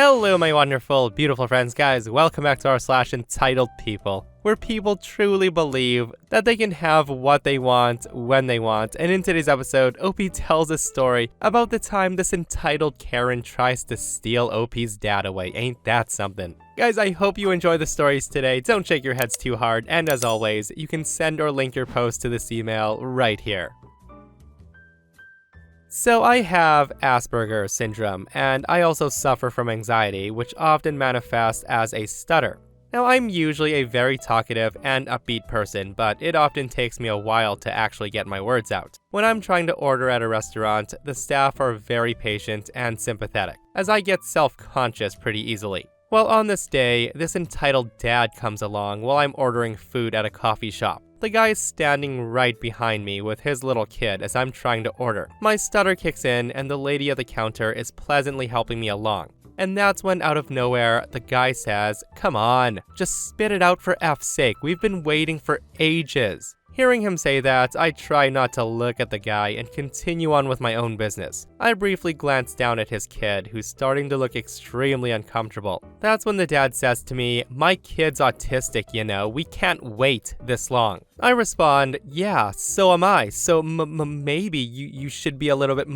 Hello my wonderful, beautiful friends, guys. Welcome back to our /EntitledPeople, where people truly believe that they can have what they want, when they want. And in today's episode, OP tells a story about the time this entitled Karen tries to steal OP's dad away. Ain't that something? Guys, I hope you enjoy the stories today. Don't shake your heads too hard. And as always, you can send or link your post to this email right here. So I have Asperger's syndrome, and I also suffer from anxiety, which often manifests as a stutter. Now, I'm usually a very talkative and upbeat person, but it often takes me a while to actually get my words out. When I'm trying to order at a restaurant, the staff are very patient and sympathetic, as I get self-conscious pretty easily. Well, on this day, this entitled dad comes along while I'm ordering food at a coffee shop. The guy is standing right behind me with his little kid as I'm trying to order. My stutter kicks in and the lady at the counter is pleasantly helping me along. And that's when, out of nowhere, the guy says, "Come on, just spit it out for F's sake, we've been waiting for ages." Hearing him say that, I try not to look at the guy and continue on with my own business. I briefly glance down at his kid, who's starting to look extremely uncomfortable. That's when the dad says to me, "My kid's autistic, you know, we can't wait this long." I respond, "Yeah, so am I, so maybe you should be a little bit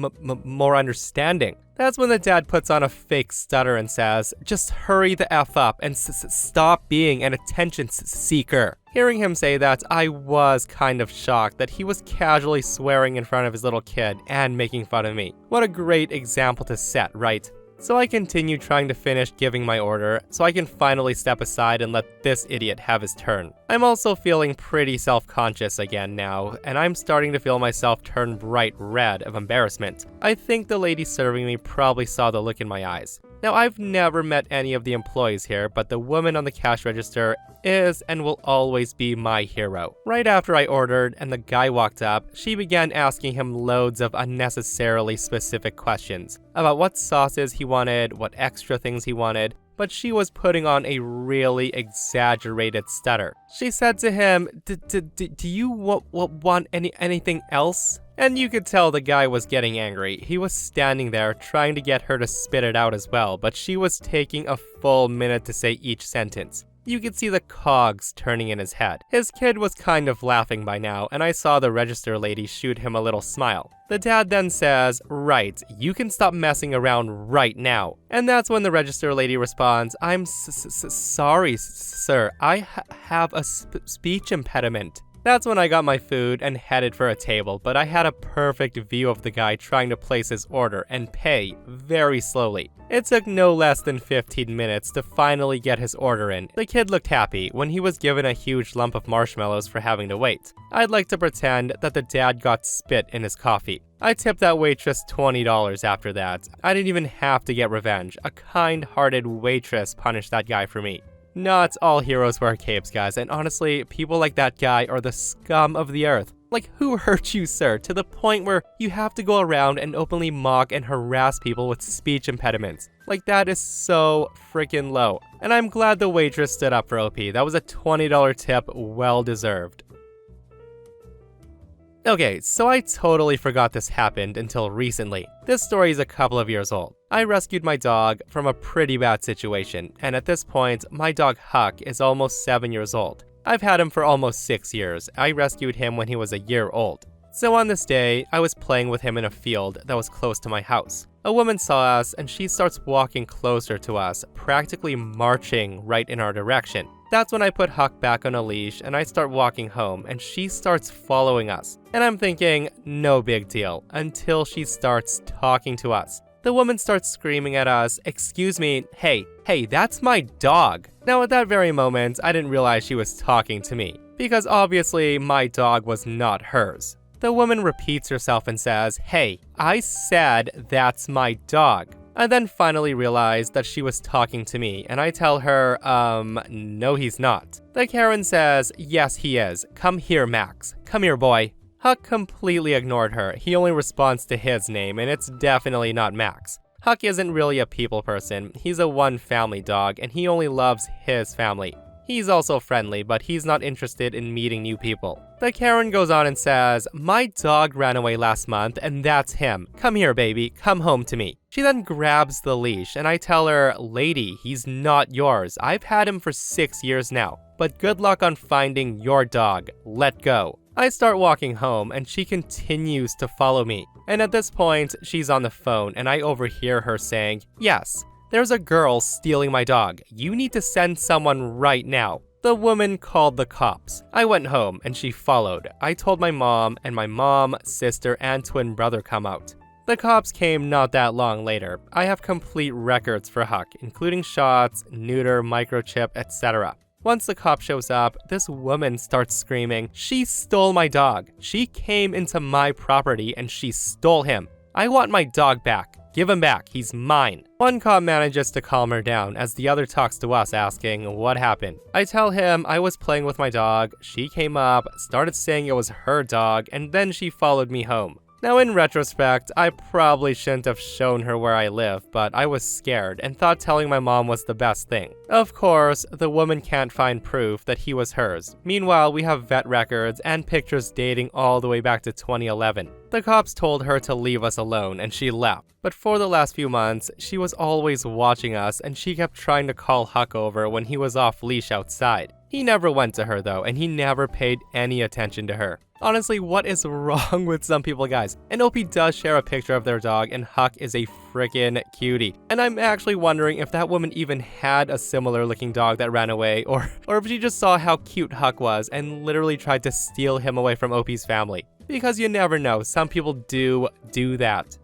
more understanding." That's when the dad puts on a fake stutter and says, "Just hurry the F up and stop being an attention seeker." Hearing him say that, I was kind of shocked that he was casually swearing in front of his little kid and making fun of me. What a great example to set, right? So I continue trying to finish giving my order so I can finally step aside and let this idiot have his turn. I'm also feeling pretty self-conscious again now, and I'm starting to feel myself turn bright red of embarrassment. I think the lady serving me probably saw the look in my eyes. Now, I've never met any of the employees here, but the woman on the cash register is and will always be my hero. Right after I ordered and the guy walked up, she began asking him loads of unnecessarily specific questions about what sauces he wanted, what extra things he wanted, but she was putting on a really exaggerated stutter. She said to him, Do you want anything else?" And you could tell the guy was getting angry. He was standing there trying to get her to spit it out as well, but she was taking a full minute to say each sentence. You could see the cogs turning in his head. His kid was kind of laughing by now, and I saw the register lady shoot him a little smile. The dad then says, "Right, you can stop messing around right now." And that's when the register lady responds, "I'm sorry, sir, I have a speech impediment." That's when I got my food and headed for a table, but I had a perfect view of the guy trying to place his order and pay very slowly. It took no less than 15 minutes to finally get his order in. The kid looked happy when he was given a huge lump of marshmallows for having to wait. I'd like to pretend that the dad got spit in his coffee. I tipped that waitress $20 after that. I didn't even have to get revenge. A kind-hearted waitress punished that guy for me. Not all heroes wear capes, guys, and honestly, people like that guy are the scum of the earth. Like, who hurt you, sir, to the point where you have to go around and openly mock and harass people with speech impediments? Like, that is so freaking low. And I'm glad the waitress stood up for OP. That was a $20 tip, well deserved. Okay, so I totally forgot this happened until recently. This story is a couple of years old. I rescued my dog from a pretty bad situation, and at this point, my dog Huck is almost 7 years old. I've had him for almost 6 years. I rescued him when he was a year old. So on this day, I was playing with him in a field that was close to my house. A woman saw us, and she starts walking closer to us, practically marching right in our direction. That's when I put Huck back on a leash and I start walking home, and she starts following us. And I'm thinking, no big deal, until she starts talking to us. The woman starts screaming at us, "Excuse me, hey, that's my dog." Now at that very moment, I didn't realize she was talking to me, because obviously my dog was not hers. The woman repeats herself and says, "Hey, I said that's my dog." I then finally realized that she was talking to me, and I tell her, no he's not. The Karen says, "Yes he is. Come here, Max. Come here, boy." Huck completely ignored her. He only responds to his name, and it's definitely not Max. Huck isn't really a people person. He's a one-family dog, and he only loves his family. He's also friendly, but he's not interested in meeting new people. The Karen goes on and says, "My dog ran away last month, and that's him. Come here, baby. Come home to me." She then grabs the leash, and I tell her, "Lady, he's not yours. I've had him for 6 years now. But good luck on finding your dog. Let go." I start walking home, and she continues to follow me. And at this point, she's on the phone, and I overhear her saying, "Yes, there's a girl stealing my dog. You need to send someone right now." The woman called the cops. I went home, and she followed. I told my mom, and my mom, sister, and twin brother come out. The cops came not that long later. I have complete records for Huck, including shots, neuter, microchip, etc. Once the cop shows up, this woman starts screaming, "She stole my dog. She came into my property and she stole him. I want my dog back. Give him back. He's mine." One cop manages to calm her down as the other talks to us asking what happened. I tell him I was playing with my dog, she came up, started saying it was her dog, and then she followed me home. Now in retrospect, I probably shouldn't have shown her where I live, but I was scared and thought telling my mom was the best thing. Of course, the woman can't find proof that he was hers. Meanwhile, we have vet records and pictures dating all the way back to 2011. The cops told her to leave us alone and she left. But for the last few months, she was always watching us and she kept trying to call Huck over when he was off leash outside. He never went to her though, and he never paid any attention to her. Honestly, what is wrong with some people, guys? And Opie does share a picture of their dog, and Huck is a freaking cutie. And I'm actually wondering if that woman even had a similar looking dog that ran away, or if she just saw how cute Huck was and literally tried to steal him away from Opie's family. Because you never know, some people do that.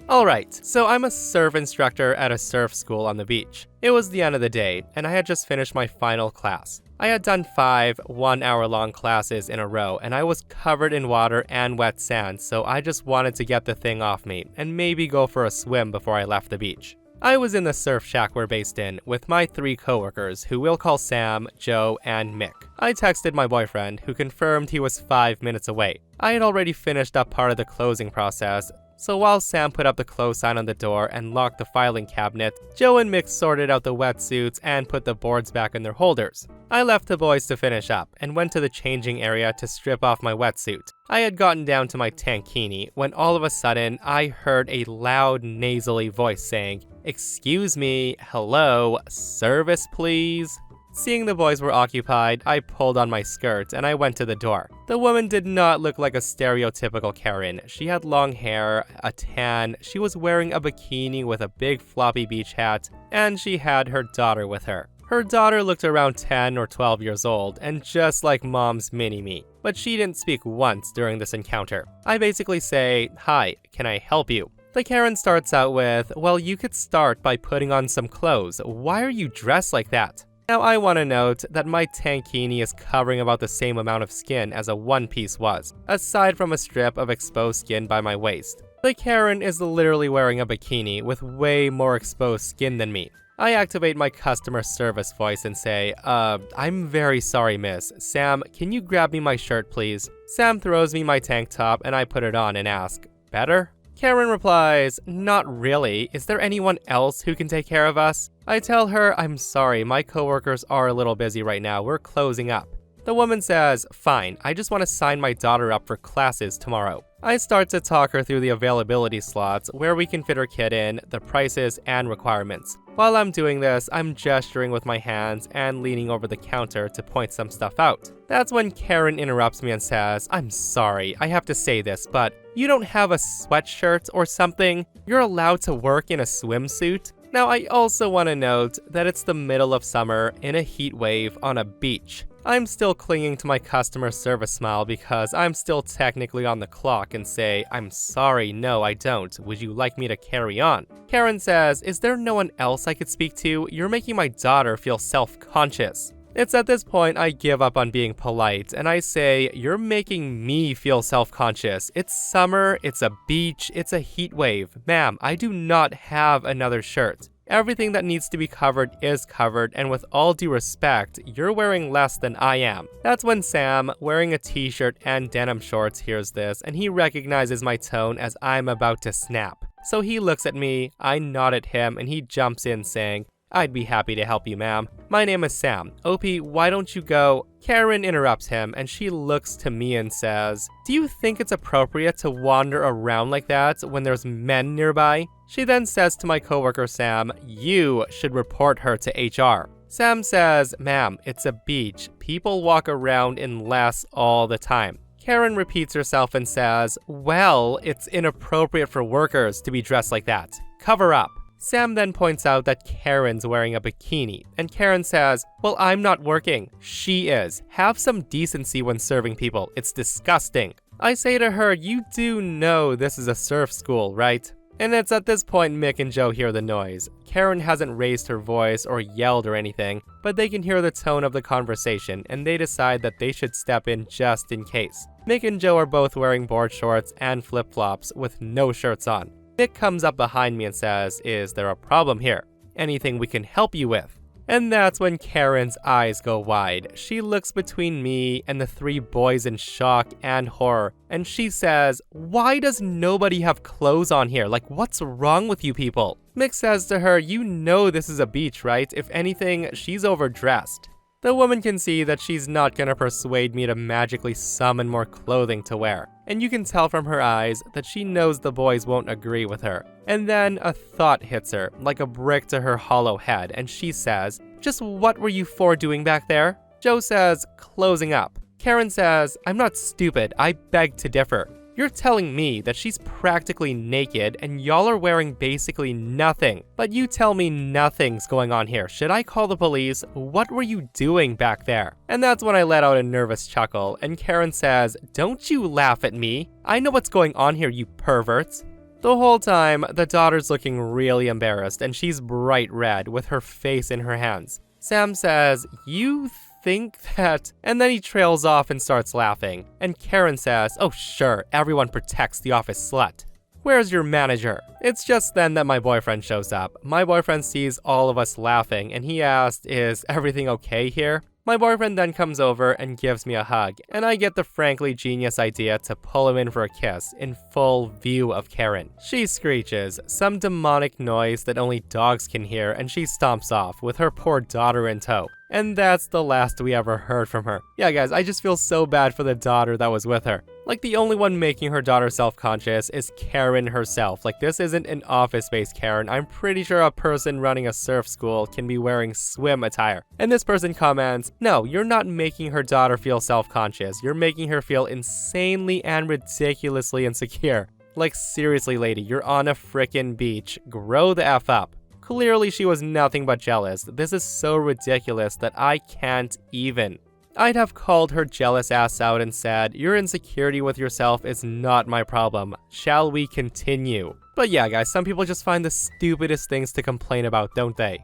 Alright, so I'm a surf instructor at a surf school on the beach. It was the end of the day, and I had just finished my final class. I had done 5 one-hour-long classes in a row, and I was covered in water and wet sand, so I just wanted to get the thing off me, and maybe go for a swim before I left the beach. I was in the surf shack we're based in, with my 3 coworkers, who we'll call Sam, Joe, and Mick. I texted my boyfriend, who confirmed he was 5 minutes away. I had already finished up part of the closing process, so while Sam put up the close sign on the door and locked the filing cabinet, Joe and Mick sorted out the wetsuits and put the boards back in their holders. I left the boys to finish up and went to the changing area to strip off my wetsuit. I had gotten down to my tankini when all of a sudden I heard a loud nasally voice saying, "Excuse me, hello, service please?" Seeing the boys were occupied, I pulled on my skirt and I went to the door. The woman did not look like a stereotypical Karen. She had long hair, a tan, she was wearing a bikini with a big floppy beach hat, and she had her daughter with her. Her daughter looked around 10 or 12 years old, and just like mom's mini-me. But she didn't speak once during this encounter. I basically say, "Hi, can I help you?" The Karen starts out with, "Well, you could start by putting on some clothes. Why are you dressed like that?" Now I want to note that my tankini is covering about the same amount of skin as a one-piece was, aside from a strip of exposed skin by my waist. The Karen is literally wearing a bikini with way more exposed skin than me. I activate my customer service voice and say, I'm very sorry, miss. Sam, can you grab me my shirt, please?" Sam throws me my tank top and I put it on and ask, "Better?" Karen replies, "Not really. Is there anyone else who can take care of us?" I tell her, "I'm sorry, my coworkers are a little busy right now. We're closing up." The woman says, "Fine, I just want to sign my daughter up for classes tomorrow." I start to talk her through the availability slots, where we can fit her kid in, the prices, and requirements. While I'm doing this, I'm gesturing with my hands and leaning over the counter to point some stuff out. That's when Karen interrupts me and says, "I'm sorry, I have to say this, but you don't have a sweatshirt or something? You're allowed to work in a swimsuit?" Now, I also want to note that it's the middle of summer in a heat wave on a beach. I'm still clinging to my customer service smile because I'm still technically on the clock and say, "I'm sorry, no, I don't. Would you like me to carry on?" Karen says, "Is there no one else I could speak to? You're making my daughter feel self-conscious." It's at this point I give up on being polite and I say, "You're making me feel self-conscious. It's summer, it's a beach, it's a heat wave. Ma'am, I do not have another shirt. Everything that needs to be covered is covered, and with all due respect, you're wearing less than I am." That's when Sam, wearing a t-shirt and denim shorts, hears this, and he recognizes my tone as I'm about to snap. So he looks at me, I nod at him, and he jumps in saying, I'd be happy to help you, ma'am. My name is Sam. OP, why don't you go? Karen interrupts him and she looks to me and says, do you think it's appropriate to wander around like that when there's men nearby? She then says to my coworker Sam, you should report her to HR. Sam says, ma'am, it's a beach. People walk around in less all the time. Karen repeats herself and says, well, it's inappropriate for workers to be dressed like that. Cover up. Sam then points out that Karen's wearing a bikini, and Karen says, well, I'm not working. She is. Have some decency when serving people. It's disgusting. I say to her, you do know this is a surf school, right? And it's at this point Mick and Joe hear the noise. Karen hasn't raised her voice or yelled or anything, but they can hear the tone of the conversation, and they decide that they should step in just in case. Mick and Joe are both wearing board shorts and flip-flops with no shirts on. Mick comes up behind me and says, is there a problem here? Anything we can help you with? And that's when Karen's eyes go wide. She looks between me and the three boys in shock and horror, and she says, why does nobody have clothes on here? Like, what's wrong with you people? Mick says to her, you know this is a beach, right? If anything, she's overdressed. The woman can see that she's not gonna persuade me to magically summon more clothing to wear, and you can tell from her eyes that she knows the boys won't agree with her. And then a thought hits her, like a brick to her hollow head, and she says, just what were you four doing back there? Joe says, closing up. Karen says, I'm not stupid, I beg to differ. You're telling me that she's practically naked and y'all are wearing basically nothing. But you tell me nothing's going on here. Should I call the police? What were you doing back there? And that's when I let out a nervous chuckle, and Karen says, don't you laugh at me. I know what's going on here, you perverts. The whole time, the daughter's looking really embarrassed, and she's bright red with her face in her hands. Sam says, you think that? And then he trails off and starts laughing. And Karen says, oh sure, everyone protects the office slut. Where's your manager? It's just then that my boyfriend shows up. My boyfriend sees all of us laughing, and he asked, is everything okay here? My boyfriend then comes over and gives me a hug, and I get the frankly genius idea to pull him in for a kiss in full view of Karen. She screeches, some demonic noise that only dogs can hear, and she stomps off with her poor daughter in tow. And that's the last we ever heard from her. Yeah guys, I just feel so bad for the daughter that was with her. Like, the only one making her daughter self-conscious is Karen herself. Like, this isn't an office-based Karen. I'm pretty sure a person running a surf school can be wearing swim attire. And this person comments, no, you're not making her daughter feel self-conscious. You're making her feel insanely and ridiculously insecure. Like, seriously, lady, you're on a frickin' beach. Grow the F up. Clearly, she was nothing but jealous. This is so ridiculous that I can't even. I'd have called her jealous ass out and said, your insecurity with yourself is not my problem. Shall we continue? But yeah, guys, some people just find the stupidest things to complain about, don't they?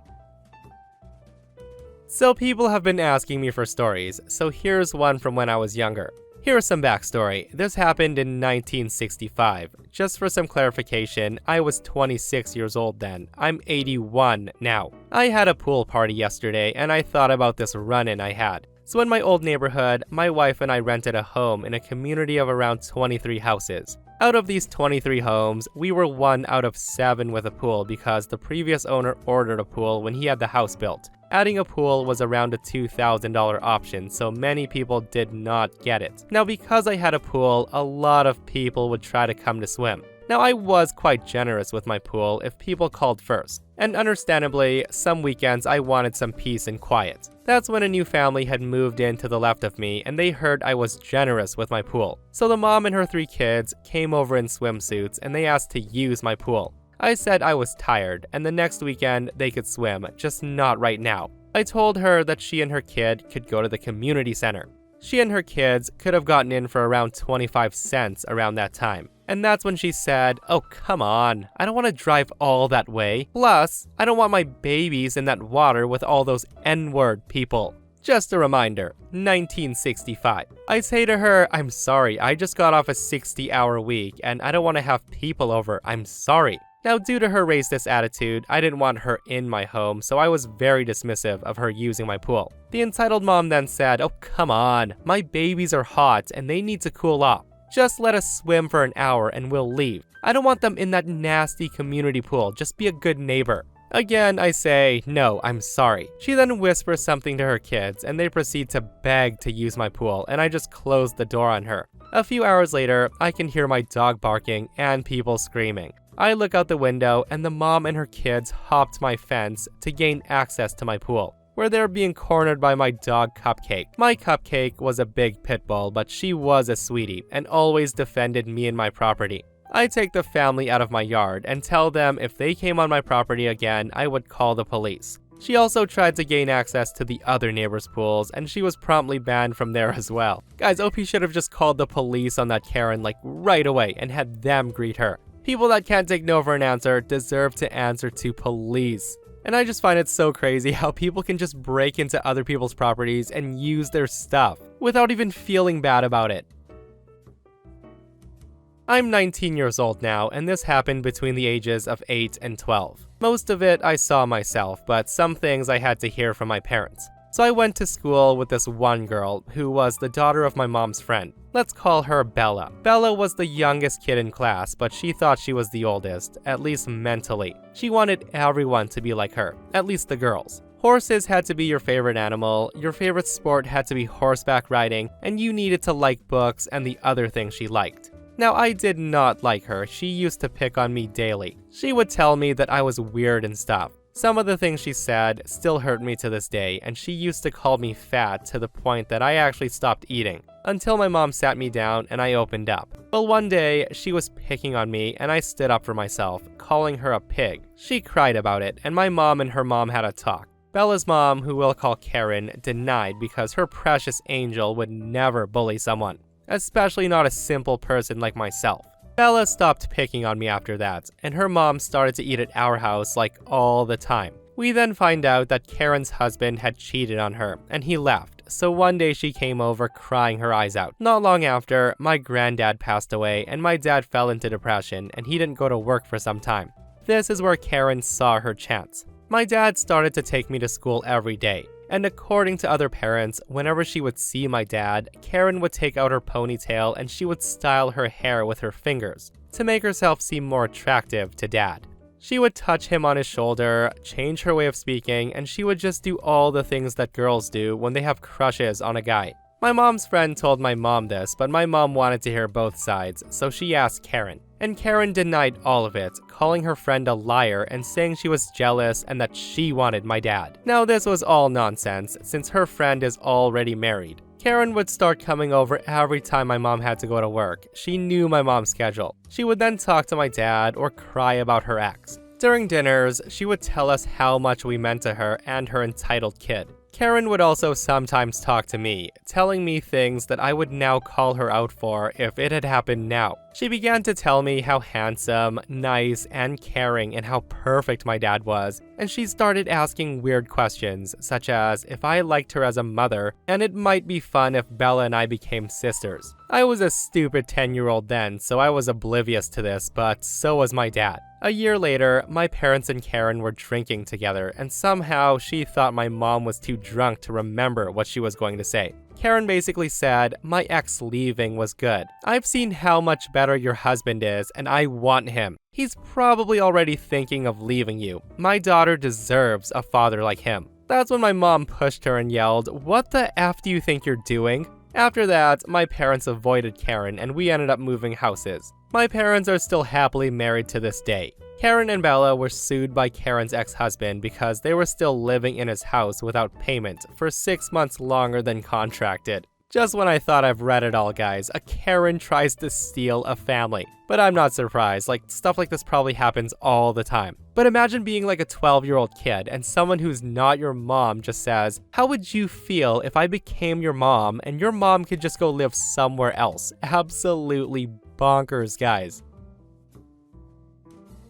So people have been asking me for stories, so here's one from when I was younger. Here's some backstory. This happened in 1965. Just for some clarification, I was 26 years old then. I'm 81 now. I had a pool party yesterday, and I thought about this run-in I had. So in my old neighborhood, my wife and I rented a home in a community of around 23 houses. Out of these 23 homes, we were 1 out of 7 with a pool because the previous owner ordered a pool when he had the house built. Adding a pool was around a $2,000 option, so many people did not get it. Now, because I had a pool, a lot of people would try to come to swim. Now, I was quite generous with my pool if people called first. And understandably, some weekends I wanted some peace and quiet. That's when a new family had moved in to the left of me, and they heard I was generous with my pool. So the mom and her 3 kids came over in swimsuits, and they asked to use my pool. I said I was tired, and the next weekend they could swim, just not right now. I told her that she and her kid could go to the community center. She and her kids could have gotten in for around 25 cents around that time. And that's when she said, oh come on, I don't want to drive all that way. Plus, I don't want my babies in that water with all those N-word people. Just a reminder, 1965. I say to her, I'm sorry, I just got off a 60-hour week and I don't want to have people over, I'm sorry. Now, due to her racist attitude, I didn't want her in my home, so I was very dismissive of her using my pool. The entitled mom then said, oh come on, my babies are hot and they need to cool off. Just let us swim for an hour and we'll leave. I don't want them in that nasty community pool, just be a good neighbor. Again, I say, no, I'm sorry. She then whispers something to her kids, and they proceed to beg to use my pool, and I just close the door on her. A few hours later, I can hear my dog barking and people screaming. I look out the window, and the mom and her kids hopped my fence to gain access to my pool, where they're being cornered by my dog Cupcake. My Cupcake was a big pit bull, but she was a sweetie and always defended me and my property. I take the family out of my yard and tell them if they came on my property again, I would call the police. She also tried to gain access to the other neighbors' pools, and she was promptly banned from there as well. Guys, OP should have just called the police on that Karen like right away and had them greet her. People that can't take no for an answer deserve to answer to police. And I just find it so crazy how people can just break into other people's properties and use their stuff without even feeling bad about it. I'm 19 years old now, and this happened between the ages of 8 and 12. Most of it I saw myself, but some things I had to hear from my parents. So I went to school with this one girl who was the daughter of my mom's friend. Let's call her Bella. Bella was the youngest kid in class, but she thought she was the oldest, at least mentally. She wanted everyone to be like her, at least the girls. Horses had to be your favorite animal, your favorite sport had to be horseback riding, and you needed to like books and the other things she liked. Now, I did not like her. She used to pick on me daily. She would tell me that I was weird and stuff. Some of the things she said still hurt me to this day, and she used to call me fat to the point that I actually stopped eating, until my mom sat me down and I opened up. Well, one day, she was picking on me and I stood up for myself, calling her a pig. She cried about it, and my mom and her mom had a talk. Bella's mom, who we'll call Karen, denied because her precious angel would never bully someone, especially not a simple person like myself. Bella stopped picking on me after that, and her mom started to eat at our house like all the time. We then find out that Karen's husband had cheated on her, and he left, so one day she came over crying her eyes out. Not long after, my granddad passed away, and my dad fell into depression, and he didn't go to work for some time. This is where Karen saw her chance. My dad started to take me to school every day. And according to other parents, whenever she would see my dad, Karen would take out her ponytail and she would style her hair with her fingers to make herself seem more attractive to dad. She would touch him on his shoulder, change her way of speaking, and she would just do all the things that girls do when they have crushes on a guy. My mom's friend told my mom this, but my mom wanted to hear both sides, so she asked Karen. And Karen denied all of it, calling her friend a liar and saying she was jealous and that she wanted my dad. Now, this was all nonsense, since her friend is already married. Karen would start coming over every time my mom had to go to work. She knew my mom's schedule. She would then talk to my dad or cry about her ex. During dinners, she would tell us how much we meant to her and her entitled kid. Karen would also sometimes talk to me, telling me things that I would now call her out for if it had happened now. She began to tell me how handsome, nice, and caring and how perfect my dad was, and she started asking weird questions, such as if I liked her as a mother, and it might be fun if Bella and I became sisters. I was a stupid 10-year-old then, so I was oblivious to this, but so was my dad. A year later, my parents and Karen were drinking together, and somehow she thought my mom was too drunk to remember what she was going to say. Karen basically said, "My ex leaving was good. I've seen how much better your husband is, and I want him. He's probably already thinking of leaving you. My daughter deserves a father like him." That's when my mom pushed her and yelled, "What the F do you think you're doing?" After that, my parents avoided Karen and we ended up moving houses. My parents are still happily married to this day. Karen and Bella were sued by Karen's ex-husband because they were still living in his house without payment for 6 months longer than contracted. Just when I thought I've read it all, guys, a Karen tries to steal a family. But I'm not surprised, like, stuff like this probably happens all the time. But imagine being like a 12-year-old kid and someone who's not your mom just says, "How would you feel if I became your mom and your mom could just go live somewhere else?" Absolutely bonkers, guys.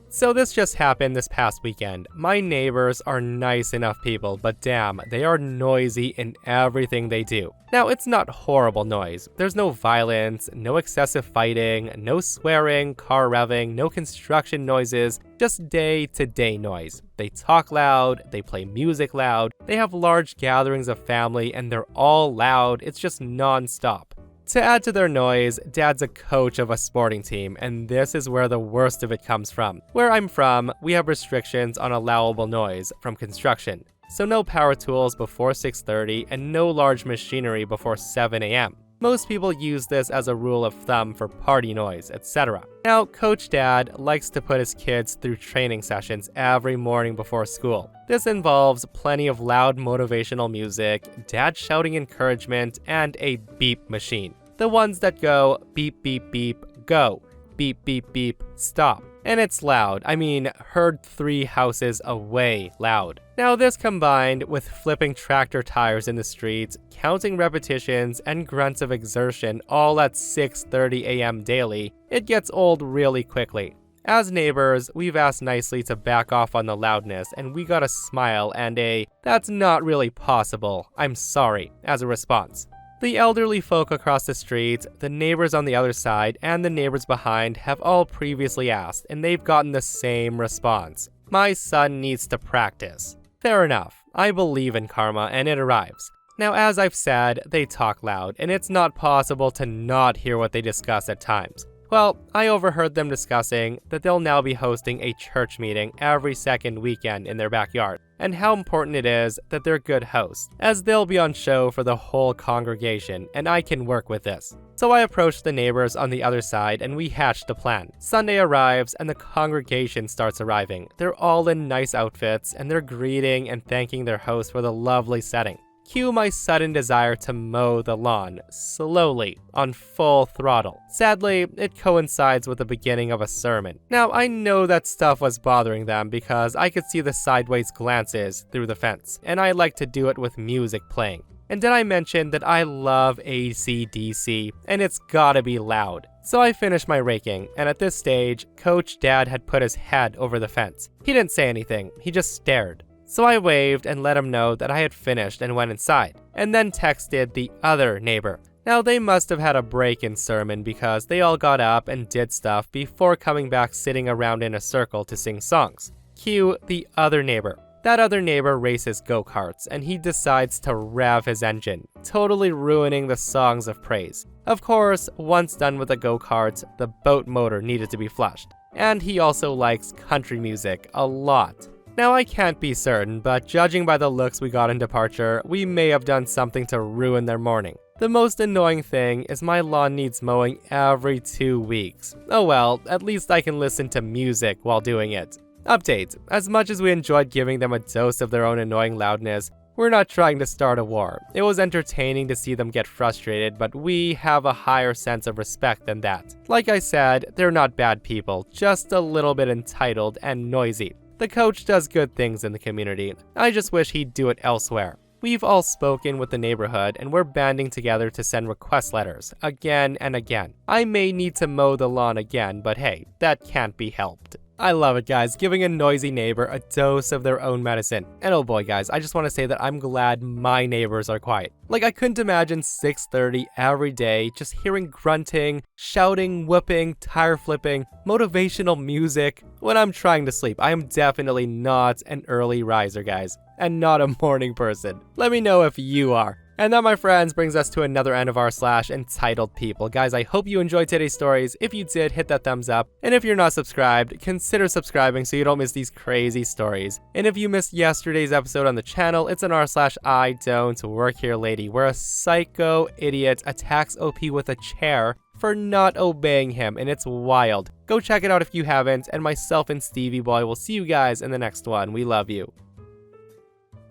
So this just happened this past weekend. My neighbors are nice enough people, but damn, they are noisy in everything they do. Now, it's not horrible noise. There's no violence, no excessive fighting, no swearing, car revving, no construction noises, just day-to-day noise. They talk loud, they play music loud, they have large gatherings of family, and they're all loud. It's just non-stop. To add to their noise, Dad's a coach of a sporting team, and this is where the worst of it comes from. Where I'm from, we have restrictions on allowable noise from construction. So no power tools before 6:30 and no large machinery before 7 a.m. Most people use this as a rule of thumb for party noise, etc. Now, Coach Dad likes to put his kids through training sessions every morning before school. This involves plenty of loud motivational music, dad shouting encouragement, and a beep machine. The ones that go beep beep beep, go, beep beep beep, stop. And it's loud, I mean heard 3 houses away loud. Now this combined with flipping tractor tires in the streets, counting repetitions, and grunts of exertion all at 6:30 a.m. daily, it gets old really quickly. As neighbors, we've asked nicely to back off on the loudness, and we got a smile and a "that's not really possible, I'm sorry" as a response. The elderly folk across the street, the neighbors on the other side, and the neighbors behind have all previously asked, and they've gotten the same response. My son needs to practice. Fair enough. I believe in karma, and it arrives. Now, as I've said, they talk loud, and it's not possible to not hear what they discuss at times. Well, I overheard them discussing that they'll now be hosting a church meeting every second weekend in their backyard, and how important it is that they're good hosts, as they'll be on show for the whole congregation, and I can work with this. So I approached the neighbors on the other side and we hatched a plan. Sunday arrives and the congregation starts arriving. They're all in nice outfits and they're greeting and thanking their host for the lovely setting. Cue my sudden desire to mow the lawn, slowly, on full throttle. Sadly, it coincides with the beginning of a sermon. Now, I know that stuff was bothering them because I could see the sideways glances through the fence, and I like to do it with music playing. And did I mention that I love AC/DC, and it's gotta be loud? So I finished my raking, and at this stage, Coach Dad had put his head over the fence. He didn't say anything, he just stared. So I waved and let him know that I had finished and went inside, and then texted the other neighbor. Now they must have had a break in sermon because they all got up and did stuff before coming back sitting around in a circle to sing songs. Cue the other neighbor. That other neighbor races go-karts and he decides to rev his engine, totally ruining the songs of praise. Of course, once done with the go-karts, the boat motor needed to be flushed. And he also likes country music a lot. Now I can't be certain, but judging by the looks we got in departure, we may have done something to ruin their morning. The most annoying thing is my lawn needs mowing every 2 weeks. Oh well, at least I can listen to music while doing it. Update: as much as we enjoyed giving them a dose of their own annoying loudness, we're not trying to start a war. It was entertaining to see them get frustrated, but we have a higher sense of respect than that. Like I said, they're not bad people, just a little bit entitled and noisy. The coach does good things in the community. I just wish he'd do it elsewhere. We've all spoken with the neighborhood and we're banding together to send request letters again and again. I may need to mow the lawn again, but hey, that can't be helped. I love it, guys, giving a noisy neighbor a dose of their own medicine. And oh boy, guys, I just want to say that I'm glad my neighbors are quiet. Like, I couldn't imagine 6:30 every day just hearing grunting, shouting, whooping, tire flipping, motivational music when I'm trying to sleep. I am definitely not an early riser, guys, and not a morning person. Let me know if you are. And that, my friends, brings us to another end of r/EntitledPeople. Guys, I hope you enjoyed today's stories. If you did, hit that thumbs up. And if you're not subscribed, consider subscribing so you don't miss these crazy stories. And if you missed yesterday's episode on the channel, it's an r/I don't work here lady, where a psycho idiot attacks OP with a chair for not obeying him, and it's wild. Go check it out if you haven't, and myself and Stevie Boy will see you guys in the next one. We love you.